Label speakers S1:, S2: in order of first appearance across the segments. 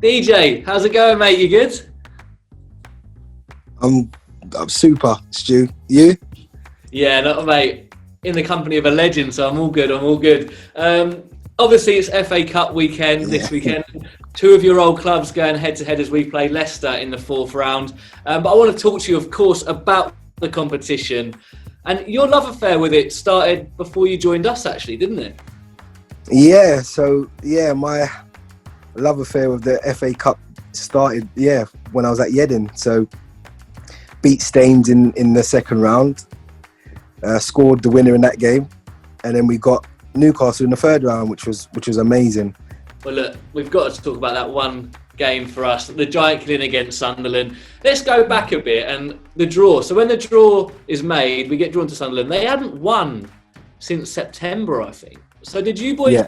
S1: DJ, how's it going, mate? You good?
S2: I'm super, Stu. You?
S1: Yeah, no, mate. In the company of a legend, so I'm all good. Obviously, it's FA Cup weekend this weekend. Two of your old clubs going head-to-head as we play Leicester in the fourth round. But I want to talk to you, of course, about the competition. And your love affair with it started before you joined us, actually, didn't it?
S2: Yeah, my love affair with the FA Cup started, when I was at Yeading. So beat Staines in the second round, scored the winner in that game, and then we got Newcastle in the third round, which was amazing.
S1: Well, look, we've got to talk about that one game for us, the giant killing against Sunderland. Let's go back a bit and the draw. So when the draw is made, we get drawn to Sunderland. They hadn't won since September, I think. So did you boys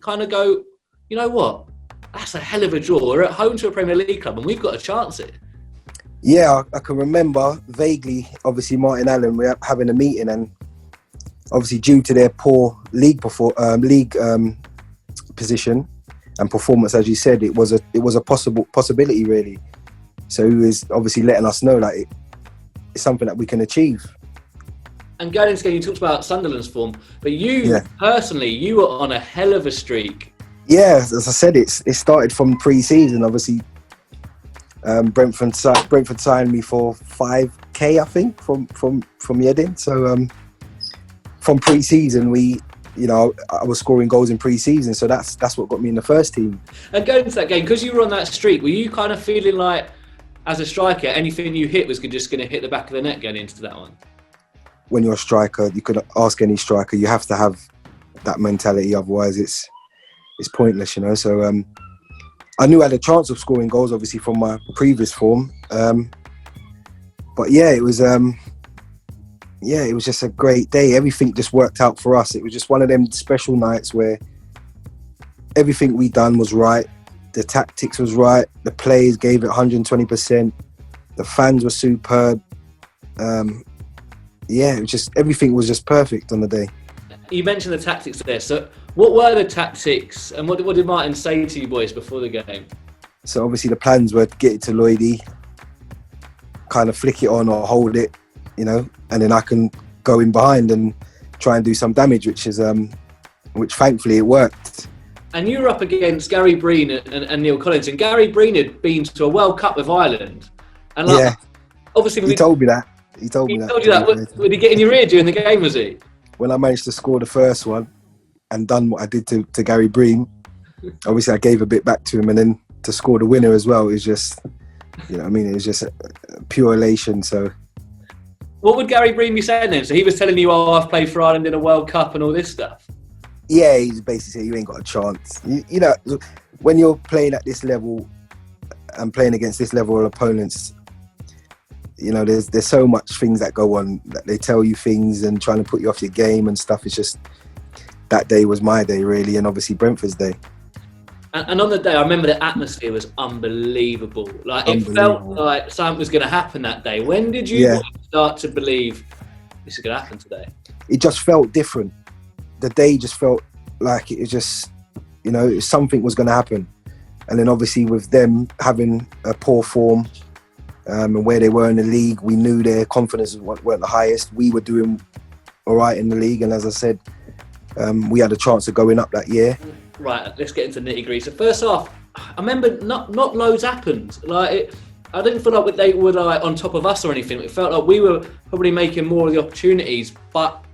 S1: kind of go, you know what? That's a hell of a draw. We're at home to a Premier League club and we've got a chance here.
S2: Yeah, I can remember vaguely, obviously, Martin Allen, we're having a meeting, and obviously due to their poor league position and performance, as you said, it was a possibility, really. So he was obviously letting us know that it's something that we can achieve.
S1: And going into the game, you talked about Sunderland's form, but you personally, you were on a hell of a streak. Yeah,
S2: as I said, it started from pre-season. Obviously, Brentford signed me for 5k, I think, from Yeading. So from pre-season, I was scoring goals in pre-season, so that's what got me in the first team.
S1: And going into that game, because you were on that streak, were you kind of feeling like, as a striker, anything you hit was just going to hit the back of the net going into that one?
S2: When you're a striker, you could ask any striker, you have to have that mentality, otherwise it's pointless, So I knew I had a chance of scoring goals, obviously, from my previous form. But it was just a great day. Everything just worked out for us. It was just one of them special nights where everything we done was right. The tactics was right. The players gave it 120%. The fans were superb. It was just, everything was just perfect on the day.
S1: You mentioned the tactics there. So what were the tactics and what did Martin say to you boys before the game?
S2: So obviously the plans were to get it to Lloydie, kind of flick it on or hold it, and then I can go in behind and try and do some damage, which thankfully it worked.
S1: And you were up against Gary Breen and Neil Collins, and Gary Breen had been to a World Cup with Ireland. And obviously
S2: he told me that. He told
S1: you that. Would he get in your ear during the game, was he?
S2: When I managed to score the first one and done what I did to Gary Breen, obviously I gave a bit back to him, and then to score the winner as well is just, it was just a pure elation. So,
S1: what would Gary Breen be saying then? So he was telling you, I've played for Ireland in a World Cup and all this stuff?
S2: Yeah, he's basically saying you ain't got a chance. When you're playing at this level and playing against this level of opponents, there's so much things that go on, that they tell you things and trying to put you off your game and stuff. It's just, that day was my day, really, and obviously Brentford's day.
S1: And on the day, I remember the atmosphere was unbelievable. It felt like something was going to happen that day. When did you start to believe this is going to happen today?
S2: It just felt different. The day just felt like it was just, something was going to happen. And then obviously with them having a poor form, and where they were in the league, we knew their confidence weren't the highest. We were doing all right in the league, and as I said, we had a chance of going up that year.
S1: Right, let's get into nitty-gritty. So first off, I remember not loads happened. I didn't feel like they were on top of us or anything. It felt like we were probably making more of the opportunities, but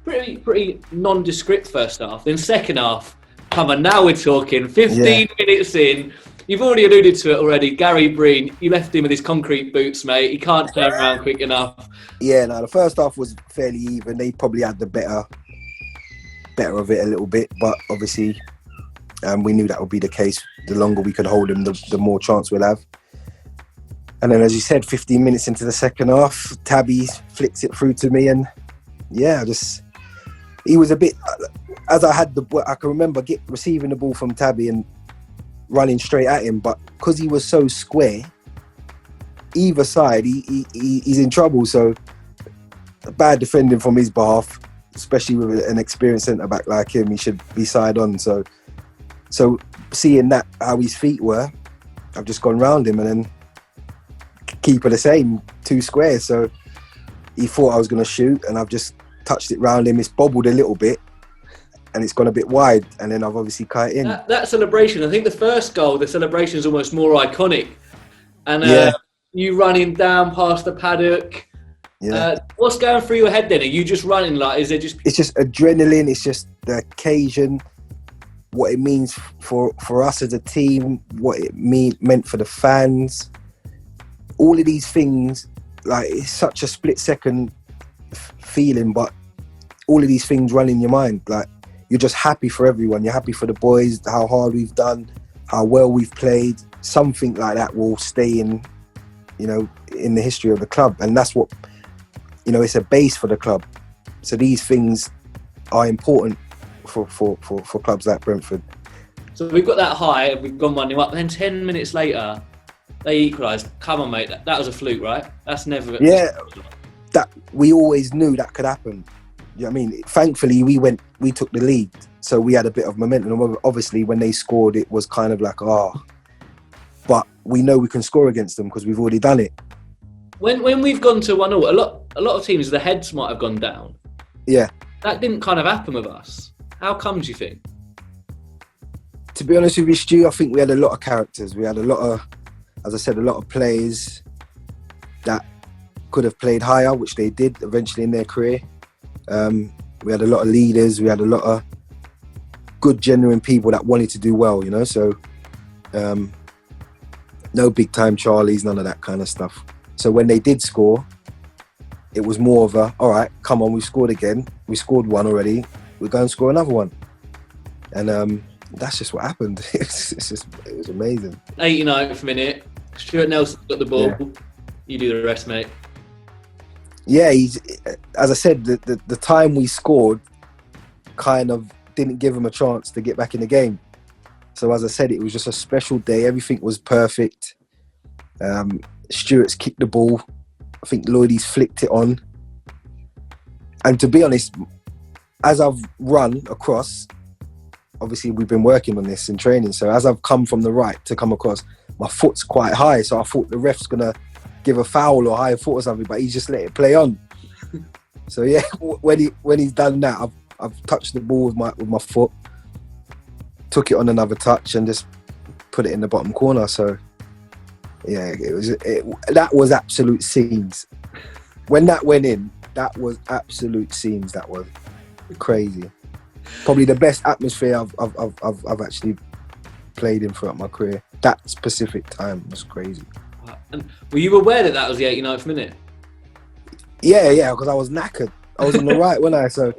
S1: pretty nondescript first half. Then second half, come on, now we're talking. 15 minutes in. You've already alluded to it already. Gary Breen, you left him with his concrete boots, mate. He can't turn around quick enough.
S2: Yeah, no, the first half was fairly even. They probably had the better of it a little bit, but obviously we knew that would be the case. The longer we could hold him, the more chance we'll have. And then, as you said, 15 minutes into the second half, Tabby flicks it through to me, and he was a bit, as I can remember receiving the ball from Tabby and running straight at him, but because he was so square, either side, he's in trouble. So bad defending from his behalf, especially with an experienced centre-back like him. He should be side on. So seeing that, how his feet were, I've just gone round him, and then keeper the same, 2 squares. So he thought I was going to shoot, and I've just touched it round him. It's bobbled a little bit, and it's gone a bit wide, and then I've obviously cut it in.
S1: That celebration, I think the first goal, the celebration is almost more iconic. And you running down past the paddock. Yeah. What's going through your head then? Are you just running? Like, is it just?
S2: It's just adrenaline. It's just the occasion, what it means for us as a team, what it meant for the fans. All of these things, like, it's such a split second feeling, but all of these things run in your mind. Like, you're just happy for everyone. You're happy for the boys, how hard we've done, how well we've played. Something like that will stay in the history of the club, and that's what, it's a base for the club. So these things are important for clubs like Brentford.
S1: So we've got that high, we've gone 1-0 up, then 10 minutes later they equalised. Come on, mate, that was a fluke, right? That's never.
S2: Yeah, that we always knew that could happen. You know what I mean? Thankfully, we took the lead, so we had a bit of momentum. Obviously, when they scored, it was kind of like, but we know we can score against them because we've already done it.
S1: When we've gone to 1-0, a lot of teams, the heads might have gone down.
S2: Yeah.
S1: That didn't kind of happen with us. How come, do you think?
S2: To be honest with you, Stu, I think we had a lot of characters. We had a lot of, as I said, a lot of players that could have played higher, which they did eventually in their career. We had a lot of leaders. We had a lot of good, genuine people that wanted to do well, So, no big time Charlies, none of that kind of stuff. So when they did score, it was more of a, all right, come on, we've scored again. We scored one already. We're going to score another one. And that's just what happened. It was amazing.
S1: 89th minute, Stuart Nelson got the ball. Yeah. You do the rest, mate.
S2: Yeah, as I said, the time we scored kind of didn't give him a chance to get back in the game. So as I said, it was just a special day. Everything was perfect. Stuart's kicked the ball. I think Lloydie's flicked it on. And to be honest, as I've run across, obviously we've been working on this in training. So as I've come from the right to come across, my foot's quite high. So I thought the ref's going to give a foul or higher foot or something, but he just let it play on. So yeah, when he's done that, I've touched the ball with my foot, took it on another touch and just put it in the bottom corner. So yeah, that was absolute scenes. When that went in, that was absolute scenes. That was crazy. Probably the best atmosphere I've actually played in throughout my career. That specific time was crazy.
S1: And were you aware that was the 89th minute?
S2: Yeah, because I was knackered. I was on the right, wasn't I? So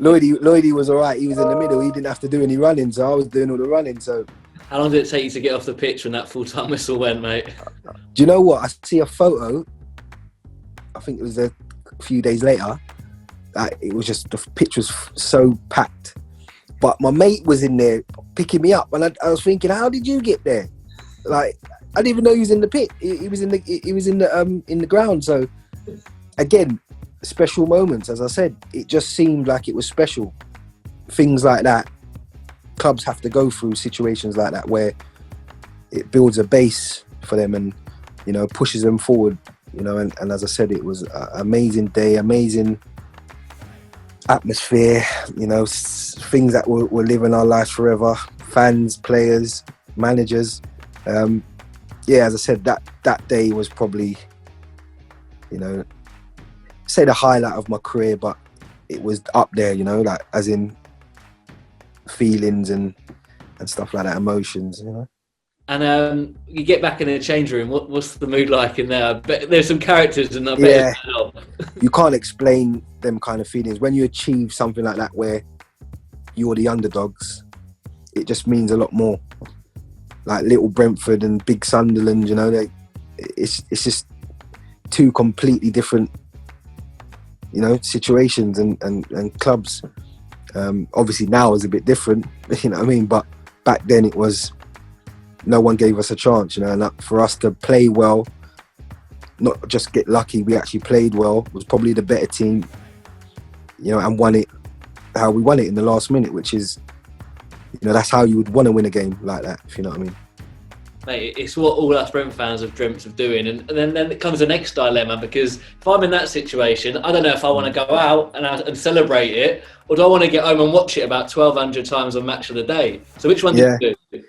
S2: Lloydie was all right. He was in the middle. He didn't have to do any running, so I was doing all the running. So
S1: how long did it take you to get off the pitch when that full-time whistle went, mate?
S2: Do you know what? I see a photo. I think it was a few days later. It was just, the pitch was so packed. But my mate was in there picking me up, and I was thinking, how did you get there? Like, I didn't even know he was in the pit. He was in the ground. So again, special moments. As I said, it just seemed like it was special. Things like that, clubs have to go through situations like that where it builds a base for them and pushes them forward. And as I said, it was an amazing day, amazing atmosphere. Things that will live in our lives forever. Fans, players, managers. Yeah, as I said, that day was probably, say the highlight of my career, but it was up there, like as in feelings and stuff like that, emotions,
S1: And you get back in the change room. What's the mood like in there? But there's some characters in there.
S2: Yeah, you can't explain them kind of feelings when you achieve something like that where you're the underdogs. It just means a lot more. Like little Brentford and big Sunderland, it's just two completely different, situations and clubs. Obviously now is a bit different, but back then it was, no one gave us a chance, and for us to play well, not just get lucky, we actually played well, was probably the better team, and won it how we won it in the last minute, which is, that's how you would want to win a game like that, if you know what I mean.
S1: Mate, it's what all us Brentford fans have dreamt of doing, and then it comes the next dilemma, because if I'm in that situation, I don't know if I want to go out and celebrate it, or do I want to get home and watch it about 1,200 times on Match of the Day? So which one do you do?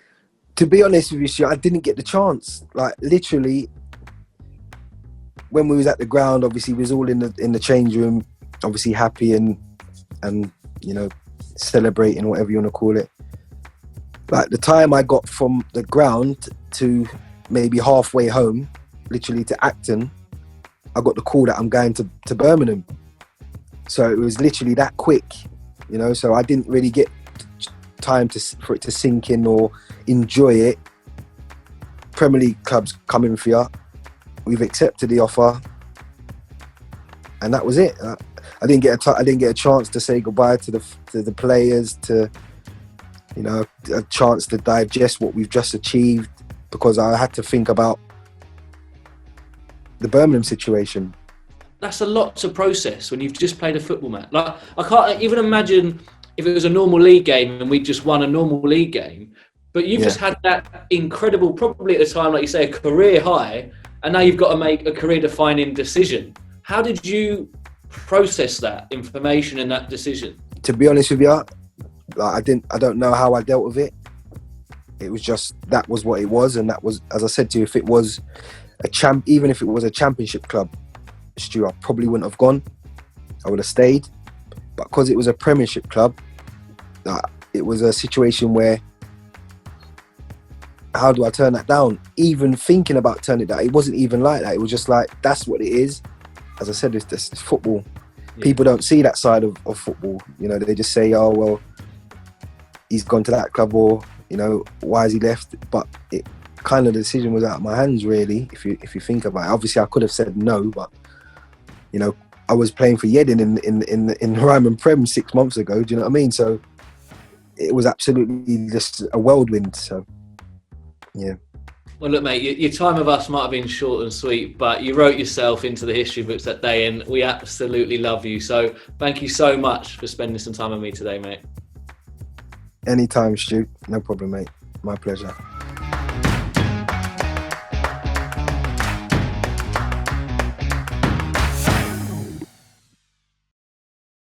S2: To be honest with you, Stu, I didn't get the chance. Like literally, when we was at the ground, obviously we was all in the change room, obviously happy and you know, celebrating, whatever you want to call it. Like the time I got from the ground to maybe halfway home, literally to Acton, I got the call that I'm going to Birmingham. So it was literally that quick, you know, so I didn't really get time for it to sink in or enjoy it. Premier League clubs coming for you. We've accepted the offer. And that was it. I didn't get a chance to say goodbye to the players, to, you know, a chance to digest what we've just achieved, because I had to think about the Birmingham situation.
S1: That's a lot to process when you've just played a football match. Like, I can't even imagine if it was a normal league game and we just won a normal league game, but you've just had that incredible, probably at the time, like you say, a career high, and now you've got to make a career-defining decision. How did you process that information and that decision? To
S2: be honest with you, I don't know how I dealt with it. It was just, that was what it was, and that was, as I said to you, if it was even if it was a championship club, Stu, I probably wouldn't have gone. I would have stayed. But because it was a Premiership club, it was a situation where, how do I turn that down? Even thinking about turning it down, it wasn't even like that. It was just like, that's what it is. As I said, it's football. Yeah. People don't see that side of football. You know, they just say, oh, well, he's gone to that club, or, you know, why has he left? But it kind of, the decision was out of my hands, really, if you think about it. Obviously, I could have said no, but, you know, I was playing for Yeading in Ryman Prem 6 months ago. Do you know what I mean? So it was absolutely just a whirlwind. So, yeah.
S1: Well, look, mate, your time with us might have been short and sweet, but you wrote yourself into the history books that day, and we absolutely love you. So thank you so much for spending some time with me today, mate.
S2: Anytime, Stu. No problem, mate. My pleasure.